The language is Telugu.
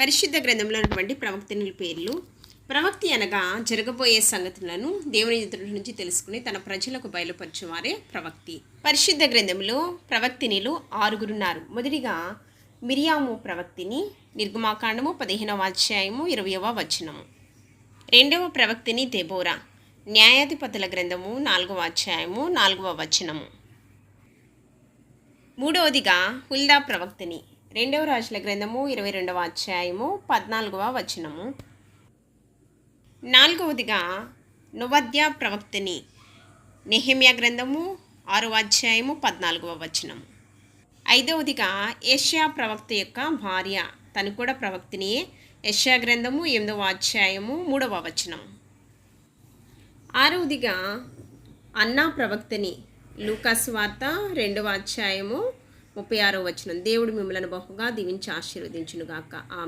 పరిశుద్ధ గ్రంథంలో ఉన్నటువంటి ప్రవక్తనుల పేర్లు. ప్రవక్తి అనగా జరగబోయే సంగతులను దేవుని ఎదుటి నుంచి తెలుసుకుని తన ప్రజలకు బయలుపరచువారే ప్రవక్తి. పరిశుద్ధ గ్రంథంలో ప్రవక్తినిలు 6 ఉన్నారు. మొదటిగా మిరియాము ప్రవక్తిని, నిర్గమాకాండము 15వ అధ్యాయము 20వ వచనము. రెండవ ప్రవక్తిని దెబోరా, న్యాయాధిపతుల గ్రంథము 4వ అధ్యాయము 4వ వచనము. మూడవదిగా హుల్దా ప్రవక్తిని, 2వ రాజుల గ్రంథము 22వ అధ్యాయము 14వ వచనము. నాలుగవదిగా నొవద్యా ప్రవక్తిని, నెహెమ్యా గ్రంథము 6వ అధ్యాయము 14వ వచనము. ఐదవదిగా యెషయా ప్రవక్త యొక్క భార్య, తను కూడా ప్రవక్తినియే, యెషయా గ్రంథము 8వ అధ్యాయము 3వ వచనం. ఆరవదిగా అన్నా ప్రవక్తిని, లూకాసు వార్త 2వ అధ్యాయము 36వ వచనం. దేవుడు మిమ్మల్ని బహుగా దీవించి ఆశీర్వదించునుగాక.